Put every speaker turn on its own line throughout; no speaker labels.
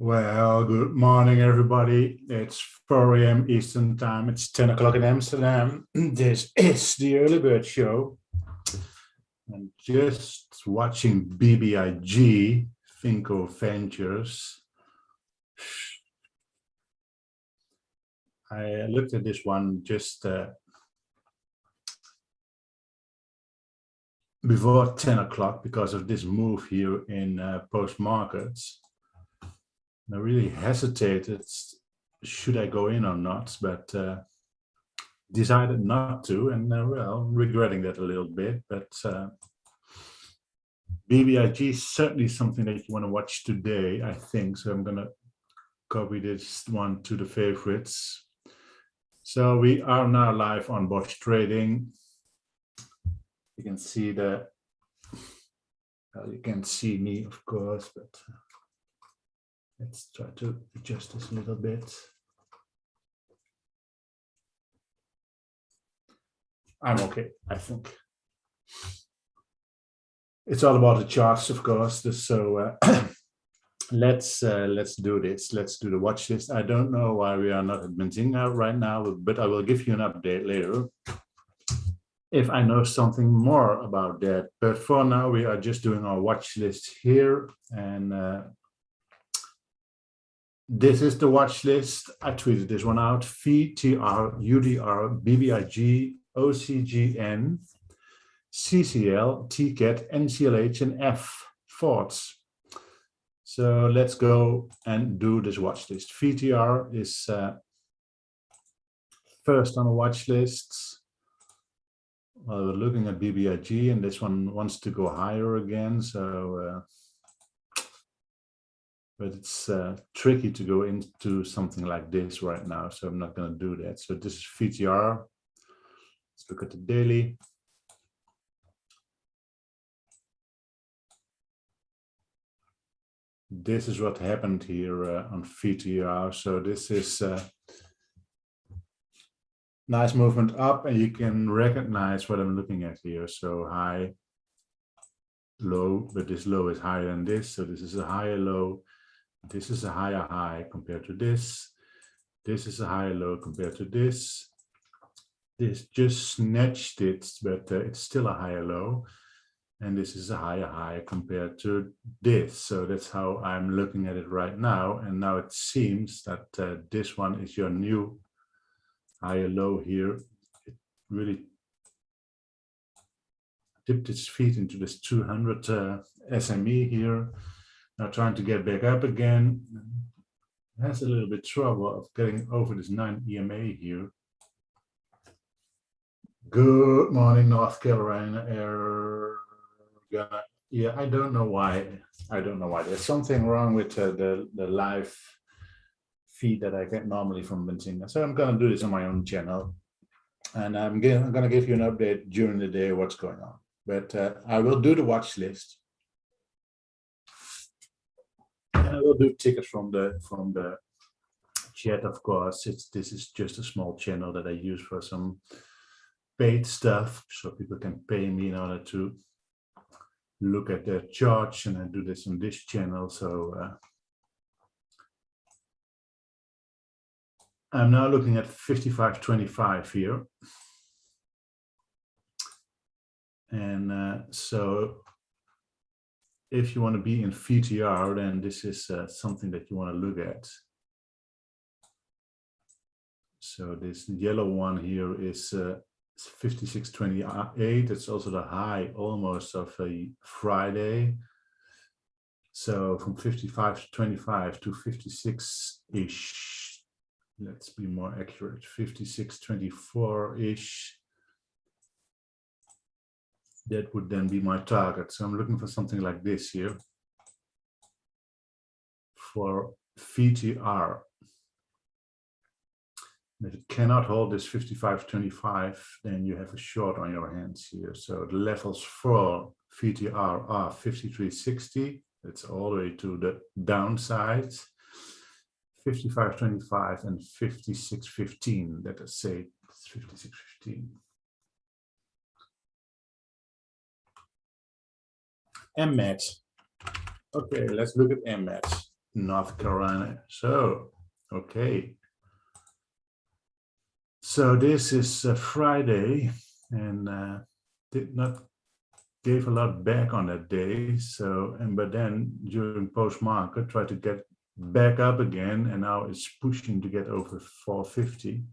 Well, good morning, everybody. It's 4 a.m. Eastern Time. It's 10 o'clock in Amsterdam. This is the Early Bird Show. I'm just watching BBIG, Finco Ventures. I looked at this one just before 10 o'clock because of this move here in post markets. I really hesitated, should I go in or not, but decided not to, and well, regretting that a little bit. But BBIG is certainly something that you want to watch today, I think. So I'm going to copy this one to the favorites. So we are now live on Bosch Trading. You can see the, you can see me, of course, but let's try to adjust this a little bit. I'm okay, I think. It's all about the charts, of course. So let's do this. Let's do the watch list. I don't know why we are not at Benzinga right now, but I will give you an update later if I know something more about that. But for now, we are just doing our watch list here, and this is the watch list. I tweeted this one out: VTR, UDR, BBIG, OCGN, CCL, TCAT, NCLH, and F Forts. So let's go and do this watch list. VTR is first on the watch list. Well, we're looking at BBIG, and this one wants to go higher again. So, but it's tricky to go into something like this right now. So I'm not going to do that. So this is VTR. Let's look at the daily. This is what happened here on VTR. So this is nice movement up, and you can recognize what I'm looking at here. So high, low, but this low is higher than this. So this is a higher low. This is a higher high compared to this. This is a higher low compared to this. This just snatched it, but it's still a higher low. And this is a higher high compared to this. So that's how I'm looking at it right now. And now it seems that this one is your new higher low here. It really dipped its feet into this 200 SME here. Now trying to get back up again. It has a little bit trouble of getting over this 9 EMA here. Good morning, North Carolina. Yeah, I don't know why. There's something wrong with the live feed that I get normally from Benzinga. So I'm going to do this on my own channel. And I'm going to give you an update during the day what's going on. But I will do the watch list. And I will do tickets from the chat, of course. This is just a small channel that I use for some paid stuff, so people can pay me in order to look at their charts, and I do this on this channel. So I'm now looking at 55.25 here. And so if you want to be in VTR, then this is something that you want to look at. So this yellow one here is 56.28. It's also the high almost of a Friday. So from 55.25 to 56-ish. Let's be more accurate. 56.24-ish. That would then be my target. So I'm looking for something like this here for VTR. If it cannot hold this 55.25, then you have a short on your hands here. So the levels for VTR are 53.60. It's all the way to the downside. 55.25 and 56.15. Let us say it's 56.15. MMAT. Okay, let's look at MMAT. North Carolina. So, okay. So this is Friday, and did not gave a lot back on that day. So, but then during post market, tried to get back up again, and now it's pushing to get over 450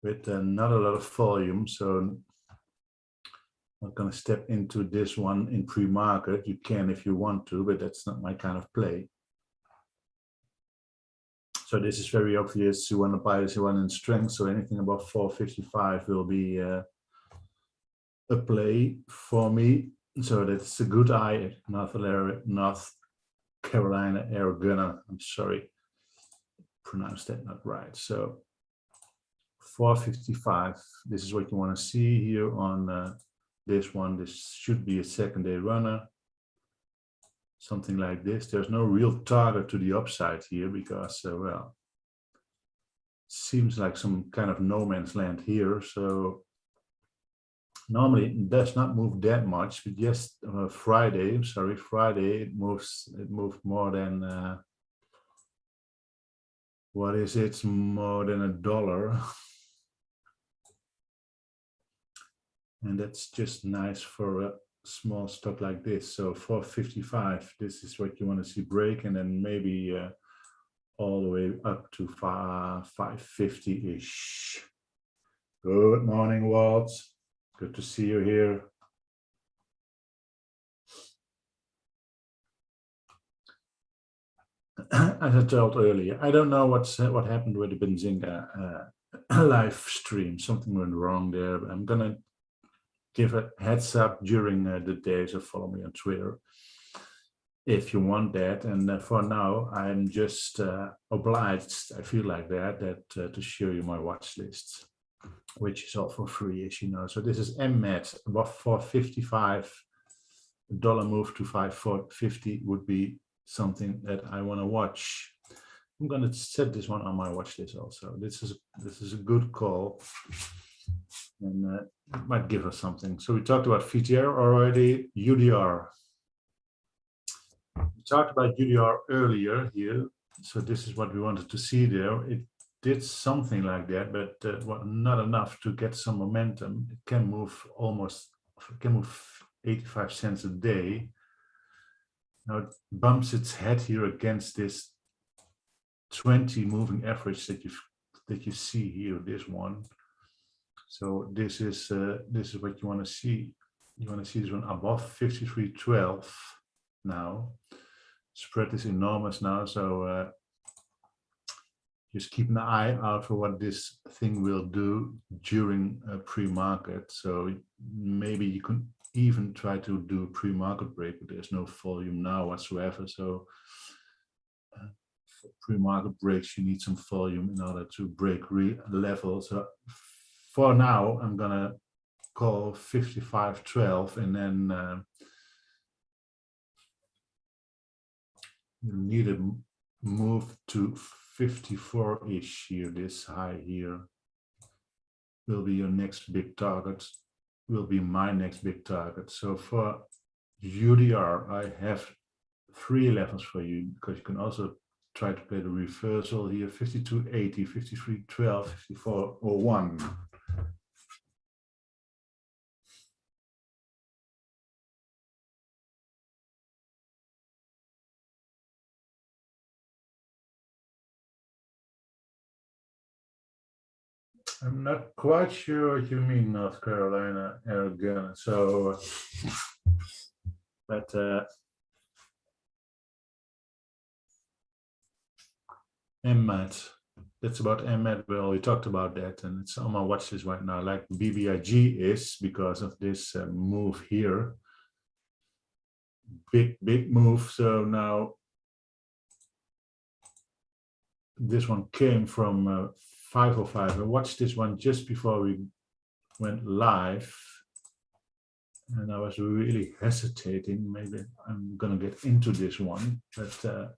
with not a lot of volume. So I'm not going to step into this one in pre-market. You can if you want to, but that's not my kind of play. So this is very obvious. You want to buy this one in strength. So anything above 455 will be a play for me. So that's a good eye. North Carolina Air Gunner. I'm sorry, pronounced that not right. So 455. This is what you want to see here on this one. This should be a second day runner. Something like this. There's no real target to the upside here because, well, seems like some kind of no man's land here. So normally it does not move that much, but just Friday it moved more than what is it, more than $1, and that's just nice for a small stock like this. So 455, this is what you want to see break, and then maybe all the way up to 550-ish. Good morning, Waltz. Good to see you here. As I told earlier, I don't know what happened with the Benzinga live stream. Something went wrong there. I'm gonna give a heads up during the day, so follow me on Twitter if you want that. And for now, I'm just obliged, I feel like that to show you my watch list, which is all for free, as you know. So this is MMAT, above 455, dollar move to 550 would be something that I want to watch. I'm going to set this one on my watch list also. This is a good call, and it might give us something. So we talked about VTR already. UDR. We talked about UDR earlier here. So this is what we wanted to see there. It did something like that, but not enough to get some momentum. It can move 85 cents a day. Now it bumps its head here against this 20 moving average that you see here, this one. So this is what you want to see. You want to see this one above 53.12 now. Spread is enormous now, so just keep an eye out for what this thing will do during pre-market. So maybe you can even try to do a pre-market break, but there's no volume now whatsoever. So for pre-market breaks, you need some volume in order to break level. So for now, I'm gonna call 55.12, and then you need a move to 54-ish here. This high here will be your next big target, will be my next big target. So for UDR, I have 3 levels for you, because you can also try to play the reversal here: 52.80, 53.12, 54.01. I'm not quite sure what you mean, North Carolina Air Gunner. So, but MMAT, that's about MMAT. Well, we talked about that, and it's on my watch list right now, like BBIG is, because of this move here. Big move. So now this one came from 505. I watched this one just before we went live, and I was really hesitating. Maybe I'm gonna get into this one, but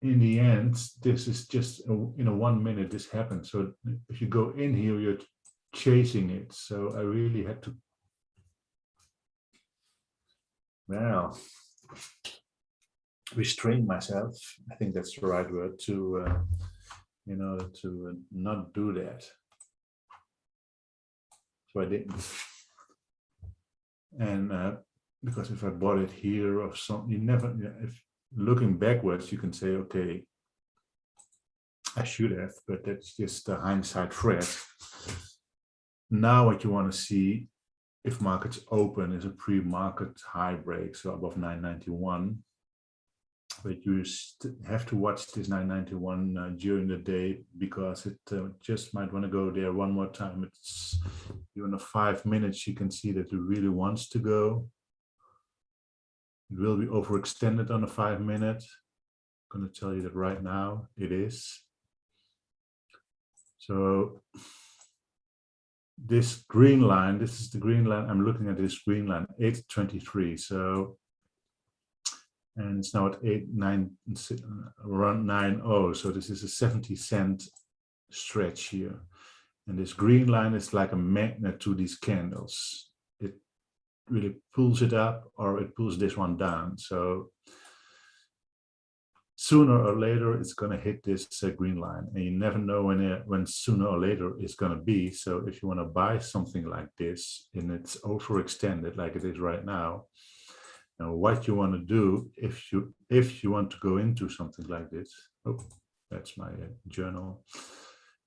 in the end, this is just in a 1 minute this happened. So if you go in here, you're chasing it. So I really had to, well, restrain myself. I think that's the right word to, in order to not do that. So I didn't. And because if I bought it here or something, you never, if looking backwards, you can say, okay, I should have, but that's just the hindsight threat. Now what you want to see, if markets open, is a pre-market high break, so above 991. But you have to watch this 991 during the day, because it just might want to go there one more time. It's in the 5 minutes, you can see that it really wants to go. It will be overextended on the 5 minute. I'm going to tell you that right now it is. So this green line, this is the green line. I'm looking at this green line, 823. So, and it's now at around 90. So this is a 70-cent stretch here. And this green line is like a magnet to these candles. It really pulls it up, or it pulls this one down. So sooner or later, it's going to hit this green line, and you never know when sooner or later it's going to be. So if you want to buy something like this and it's overextended like it is right now, and what you want to do if you want to go into something like this, oh, that's my journal.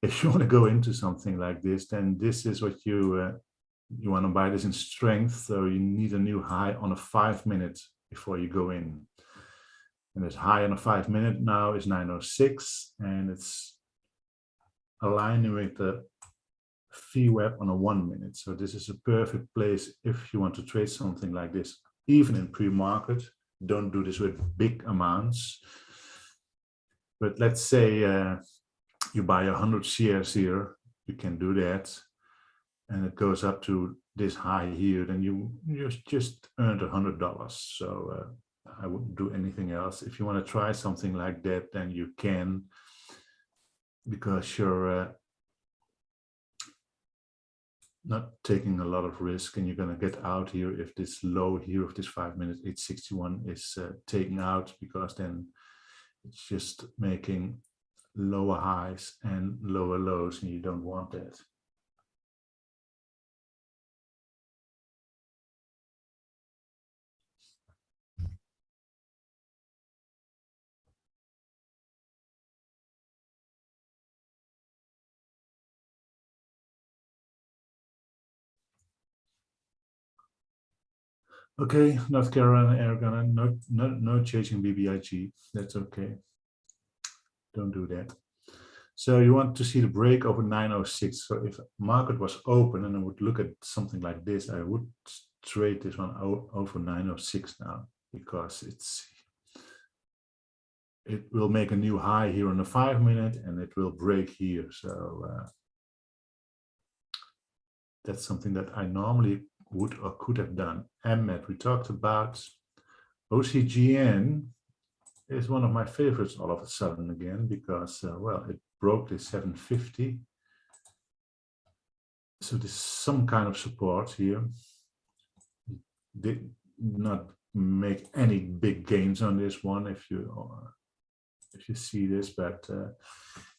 If you want to go into something like this, then this is what you want to buy this in strength. So you need a new high on a 5 minute before you go in. And this high on a 5 minute now is 906, and it's aligning with the VWAP on a 1 minute. So this is a perfect place if you want to trade something like this, even in pre-market. Don't do this with big amounts. But let's say you buy 100 shares here, you can do that. And it goes up to this high here, then you just earned $100. So I wouldn't do anything else. If you want to try something like that, then you can, because you're not taking a lot of risk, and you're going to get out here if this low here of this 5 minutes 861 is taken out, because then it's just making lower highs and lower lows, and you don't want that. Okay, North Carolina Air Gunner, no chasing BBIG. That's okay. Don't do that. So you want to see the break over 906. So if market was open and I would look at something like this, I would trade this one over 906 now, because it will make a new high here on the 5 minute, and it will break here. So that's something that I normally would or could have done. MMAT, we talked about. OCGN is one of my favorites all of a sudden again, because, well, it broke this 750. So there's some kind of support here. Did not make any big gains on this one, if you see this, but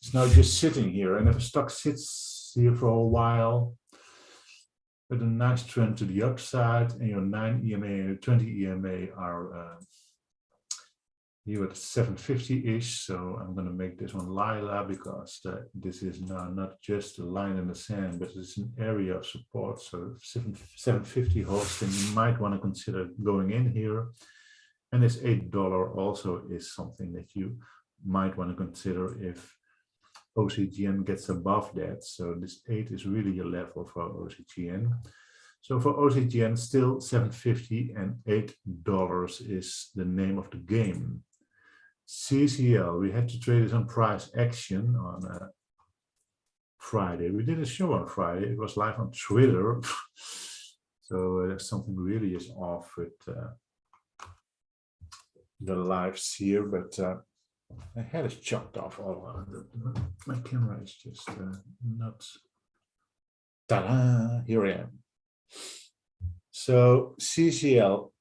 it's now just sitting here. And if a stock sits here for a while with a nice trend to the upside, and your 9 EMA and your 20 EMA are here at 750-ish, so I'm going to make this one lila, because this is now not just a line in the sand, but it's an area of support. So if 750 holds, then you might want to consider going in here. And this $8 also is something that you might want to consider if OCGN gets above that. So this 8 is really a level for OCGN. So for OCGN, still 750 and $8 is the name of the game. CCL, we had to trade this on price action on Friday. We did a show on Friday. It was live on Twitter. So something really is off with the lives here, but my head is chopped off. My camera is just not. Ta-da! Here I am. So CCL,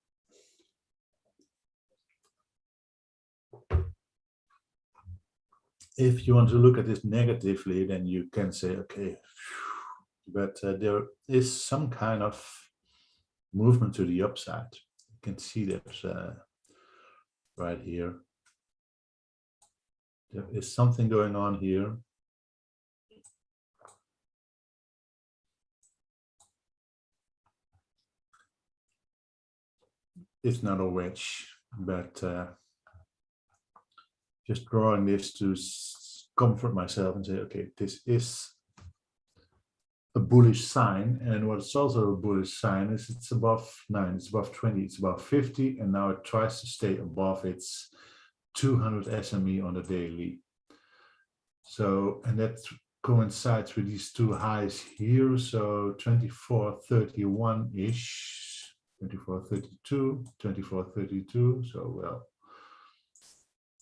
If you want to look at this negatively, then you can say, okay, but there is some kind of movement to the upside. You can see that right here. There is something going on here. It's not a wedge, but just drawing this to comfort myself and say, okay, this is a bullish sign. And what's also a bullish sign is it's above 9, it's above 20, it's above 50, and now it tries to stay above its 200 SME on the daily. So, and that coincides with these two highs here. So 24.31-ish, 24.32, 24.32. So, well,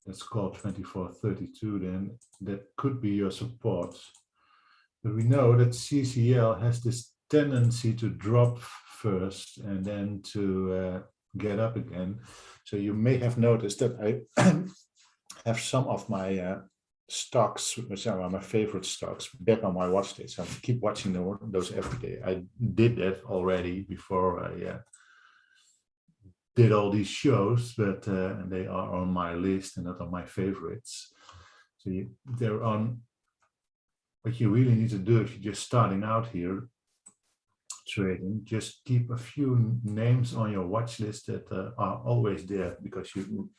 let's call 24.32 then. That could be your support. But we know that CCL has this tendency to drop first and then to get up again. So you may have noticed that I have some of my stocks, which are my favorite stocks, back on my watch list. So I keep watching those every day. I did that already before I did all these shows, but they are on my list and not on my favorites. So they're on. What you really need to do if you're just starting out here trading, just keep a few names on your watch list that are always there, because you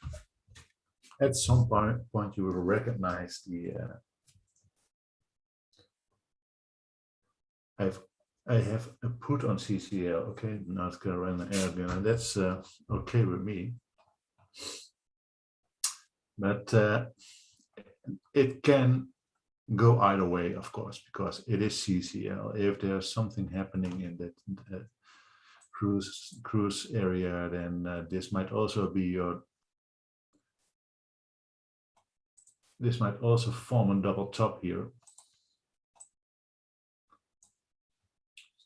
at some point you will recognize the I have a put on CCL, okay, North Carolina Airgun, and that's okay with me. But it can go either way, of course, because it is CCL. If there's something happening in that cruise area, then this might also be your. This might also form a double top here.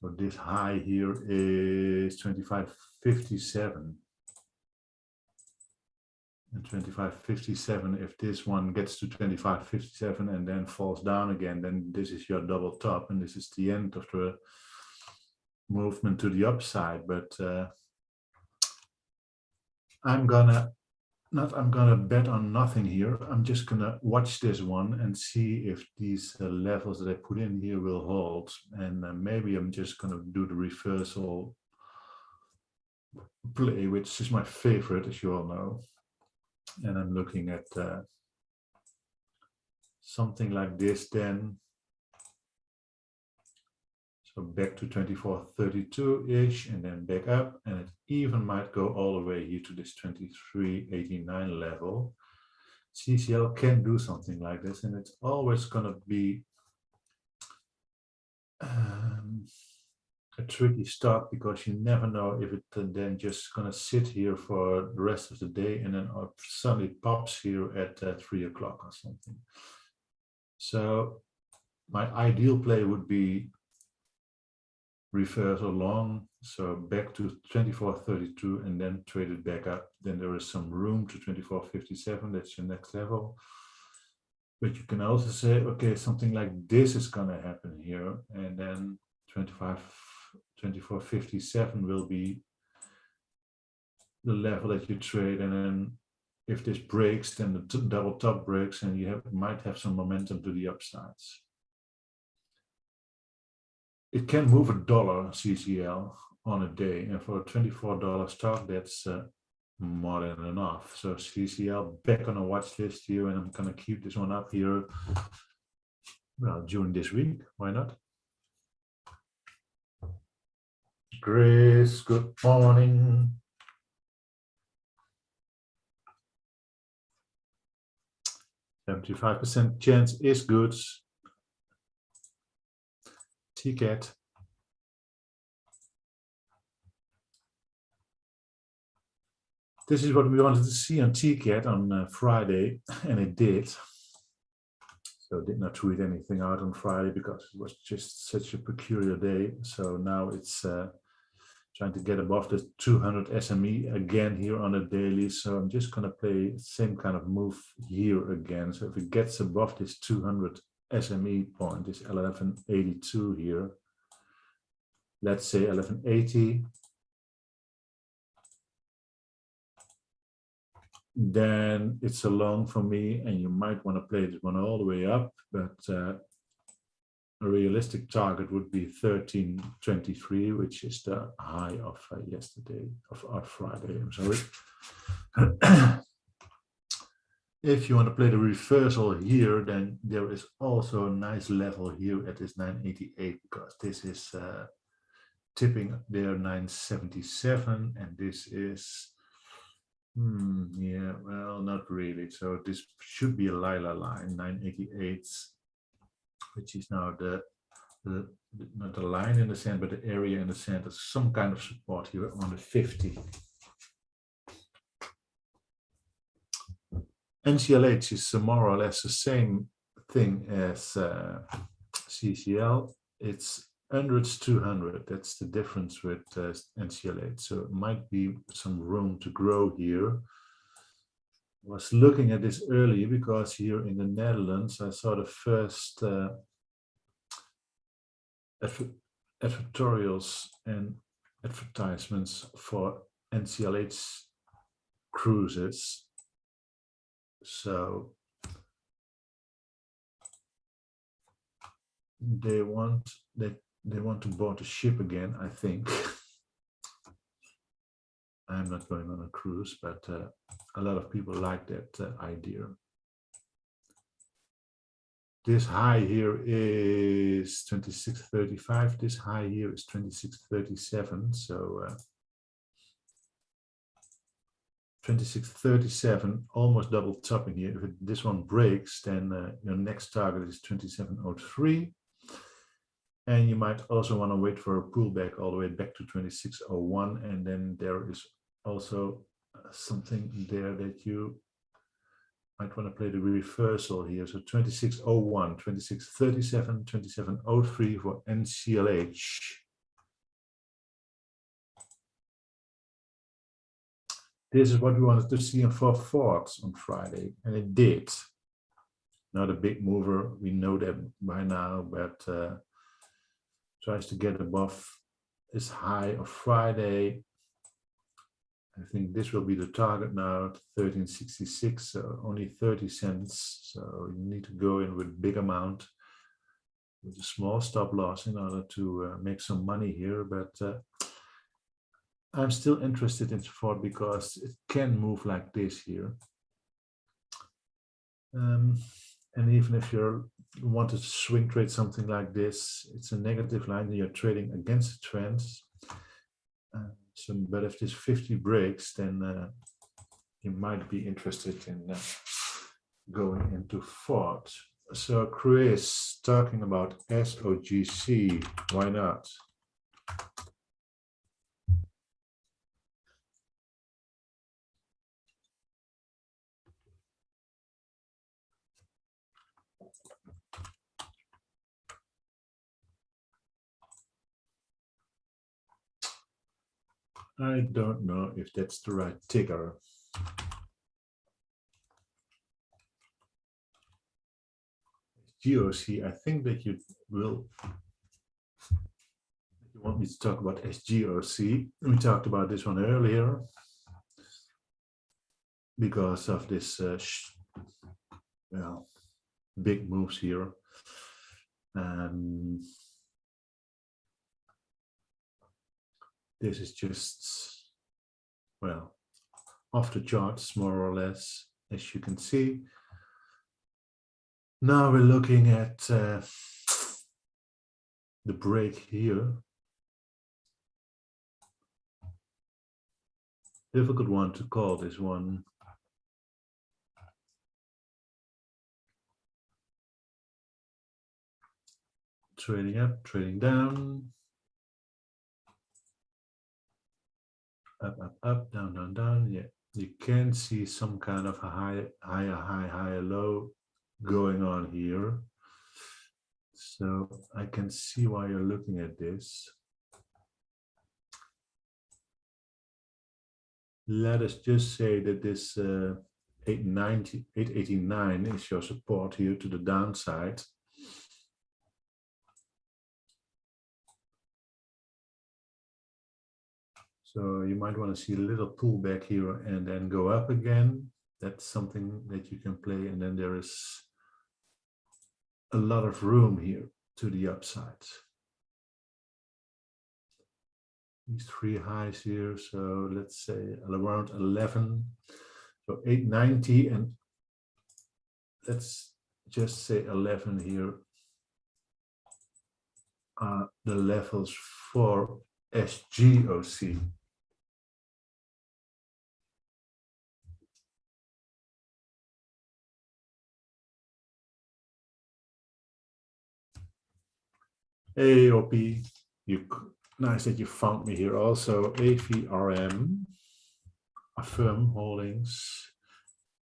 So this high here is 25.57. And 25.57, if this one gets to 25.57 and then falls down again, then this is your double top, and this is the end of the movement to the upside. But I'm gonna bet on nothing here. I'm just gonna watch this one and see if these levels that I put in here will hold, and maybe I'm just gonna do the reversal play, which is my favorite, as you all know. And I'm looking at something like this then. So back to 24.32-ish and then back up, and it even might go all the way here to this 23.89 level. CCL can do something like this, and it's always going to be a tricky stock, because you never know if it then just going to sit here for the rest of the day and then suddenly pops here at 3 o'clock or something. So my ideal play would be reverse or long, so back to 24.32 and then trade it back up. Then there is some room to 24.57, that's your next level. But you can also say, okay, something like this is going to happen here, and then 24.57 will be the level that you trade, and then if this breaks, then the double top breaks, and you might have some momentum to the upsides. It can move $1 CCL on a day, and for a $24 stock, that's more than enough. So CCL back on a watch list here, and I'm going to keep this one up here. Well, during this week, why not? Chris, good morning. 75% chance is good. TCAT. This is what we wanted to see on TCAT on Friday, and it did. So I did not tweet anything out on Friday because it was just such a peculiar day. So now it's trying to get above the 200 SME again here on a daily. So I'm just going to play same kind of move here again. So if it gets above this 200 SME point, this 1182 here, let's say 1180, then it's a long for me, and you might want to play this one all the way up, but a realistic target would be 1323, which is the high of yesterday, of Friday, I'm sorry. If you want to play the reversal here, then there is also a nice level here at this 988, because this is tipping there 977, and this is yeah, well, not really. So this should be a lila line, 988, which is now not the line in the sand, but the area in the sand. There's some kind of support here on the 50. NCLH is more or less the same thing as CCL. It's hundreds 200. That's the difference with NCLH. So it might be some room to grow here. I was looking at this earlier because here in the Netherlands, I saw the first advertorials and advertisements for NCLH cruises. So they want to board a ship again, I think. I'm not going on a cruise, but a lot of people like that idea. This high here is 26.35. This high here is 26.37. So 26.37, almost double topping here. If this one breaks, then your next target is 27.03. And you might also want to wait for a pullback all the way back to 26.01. And then there is also something there that you might want to play the reversal here. So 26.01, 26.37, 27.03 for NCLH. This is what we wanted to see for Ford on Friday, and it did. Not a big mover, we know that by now, but tries to get above this high of Friday. I think this will be the target now, 1366, so only 30 cents. So you need to go in with big amount, with a small stop loss in order to make some money here. But I'm still interested in Ford because it can move like this here. And even if you want to swing trade something like this, it's a negative line and you're trading against the trends. But if this 50 breaks, then you might be interested in going into Ford. So Chris talking about SOGC, why not? I don't know if that's the right ticker. GOC, I think that you want me to talk about SGOC. We talked about this one earlier because of this well, big moves here. This is just, well, off the charts more or less, as you can see. Now we're looking at the break here. Difficult one to call, this one. Trading up, trading down. Up, down, down. Yeah, you can see some kind of a higher low going on here. So I can see why you're looking at this. let us just say that this 890, 889 is your support here to the downside. So you might want to see a little pullback here and then go up again. That's something that you can play. And then there is a lot of room here to the upside. These three highs here. So let's say around 11. So 890, and let's just say 11 here are the levels for SGOC. AOP, nice that you found me here also. AVRM, Affirm Holdings.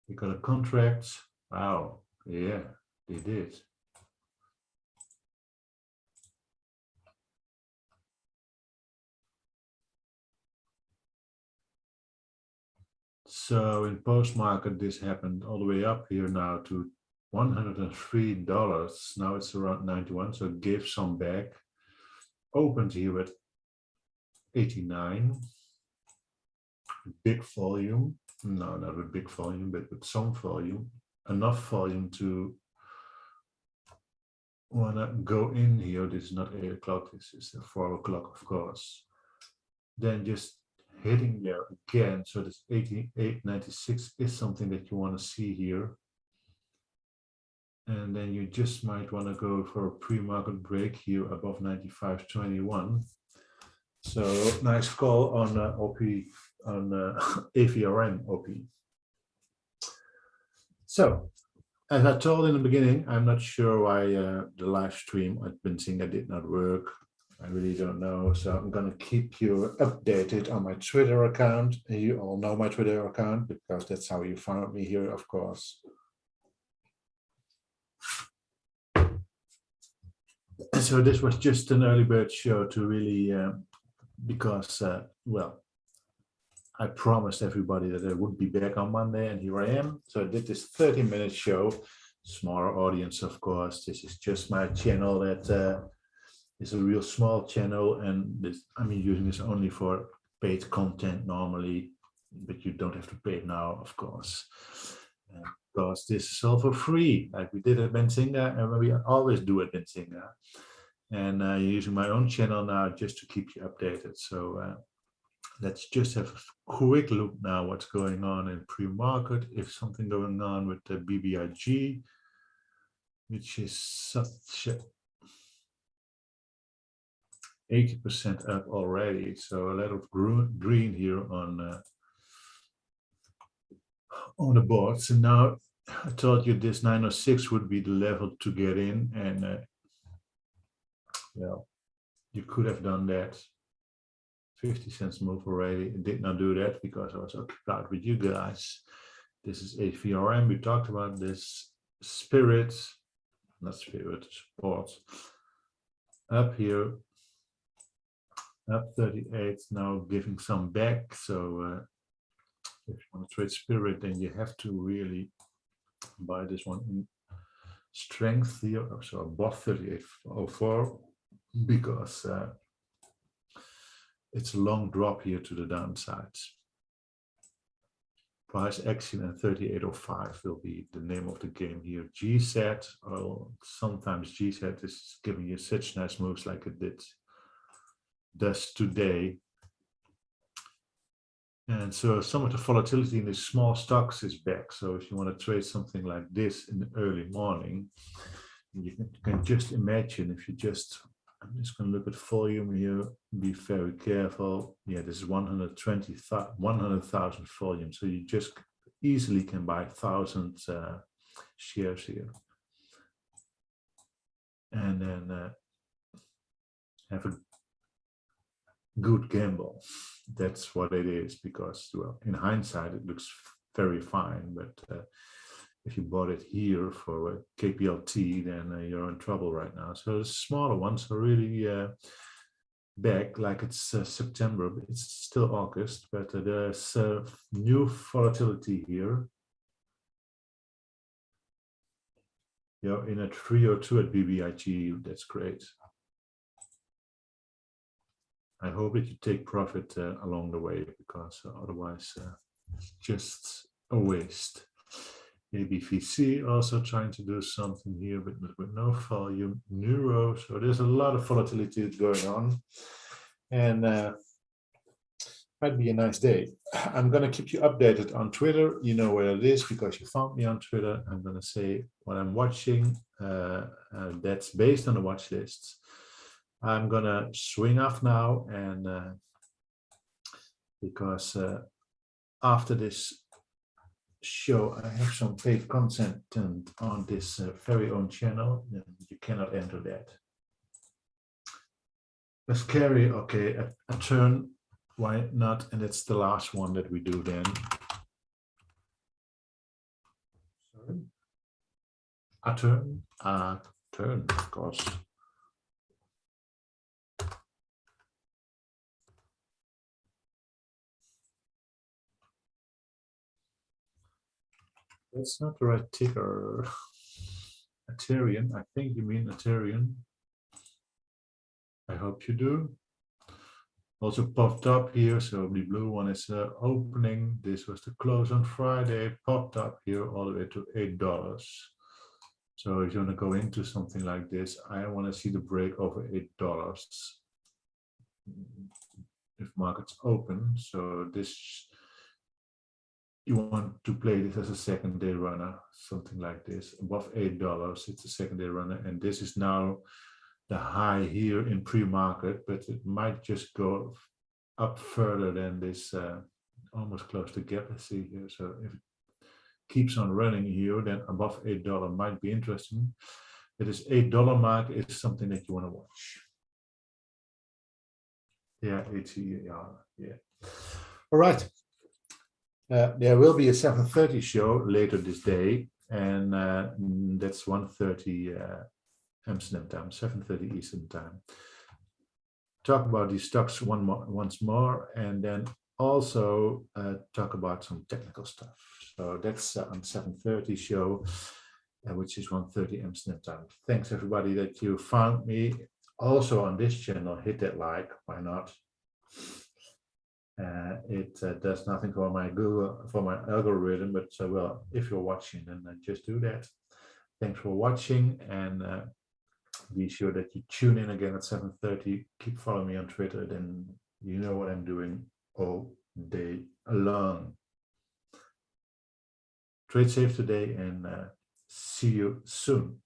We got a contract. Wow, yeah, they did. So in post-market, this happened all the way up here now to $103. Now it's around 91, so it gave some back. Opened here at 89. Big volume. No, not with big volume, but with some volume. Enough volume to wanna go in here. This is not 8 o'clock, this is 4 o'clock, of course. Then just hitting there again. So this 88.96 is something that you want to see here. And then you just might want to go for a pre-market break here above 95.21. So nice call on OP, on AVRM OP. So as I told in the beginning, I'm not sure why the live stream at Benzinga did not work. I really don't know. So I'm going to keep you updated on my Twitter account. You all know my Twitter account because that's how you found me here, of course. So this was just an early bird show to really, because, well, I promised everybody that I would be back on Monday, and here I am. So I did this 30-minute show, smaller audience, of course. This is just my channel that is a real small channel, and this, I'm using this only for paid content normally, but you don't have to pay it now, of course. Because this is all for free, like we did at Benzinga, and we always do at Benzinga. And using my own channel now just to keep you updated. So let's just have a quick look now what's going on in pre-market. If something going on with the BBIG, which is such a 80% up already. So a lot of green here on the board. So now I told you this 906 would be the level to get in, and well, you could have done that. 50 cents move already. I did not do that because I was occupied with you guys. This is AVRM. We talked about this. Spirit, not Spirit, support. Up here, up 38, now giving some back. So if you want to trade Spirit, then you have to really buy this one in strength here, so above 38.04, because it's a long drop here to the downside. Price action at 38.05 will be the name of the game here. GZ, or sometimes GZ is giving you such nice moves like it does today. And so some of the volatility in the small stocks is back. So if you want to trade something like this in the early morning, you can just imagine if you just, I'm just going to look at volume here, be very careful. Yeah, this is 100,000 volume. So you just easily can buy 1,000 shares here. And then have a good gamble. That's what it is, because, well, in hindsight, it looks very fine. But if you bought it here for KPLT, then you're in trouble right now. So the smaller ones are really back like it's September, but it's still August, but there's new volatility here. You're in at 302 at BBIG, that's great. I hope that you take profit along the way, because otherwise it's just a waste. ABVC also trying to do something here, but with no volume. Neuro, so there's a lot of volatility going on, and might be a nice day. I'm going to keep you updated on Twitter. You know where it is because you found me on Twitter. I'm going to say what I'm watching. That's based on the watch lists. I'm going to swing off now, and because after this show, I have some paid content on this very own channel. You cannot enter that. Let's carry, okay, a turn. Why not? And it's the last one that we do then. Sorry. A turn, of course. That's not the right ticker. Ethereum, I think you mean Ethereum. I hope you do. Also popped up here, so the blue one is opening. This was the close on Friday, popped up here all the way to $8. So if you want to go into something like this, I want to see the break over $8 if markets open. So this, you want to play this as a second day runner, something like this. Above $8, it's a second day runner, and this is now the high here in pre-market, but it might just go up further than this, almost close to gap. I see here. So if it keeps on running here, then above $8 might be interesting. But this $8 mark is something that you want to watch. Yeah, ATR. Yeah. All right. There will be a 7:30 show later this day, and that's 1:30 Amsterdam time, 7:30 Eastern time. Talk about these stocks once more, and then also talk about some technical stuff. So that's on 7:30 show, which is 1:30 Amsterdam time. Thanks everybody that you found me. Also on this channel, hit that like, why not? It does nothing for my Google, for my algorithm, but well, if you're watching, then just do that. Thanks for watching, and be sure that you tune in again at 7:30. Keep following me on Twitter, then you know what I'm doing all day long. Trade safe today, and see you soon.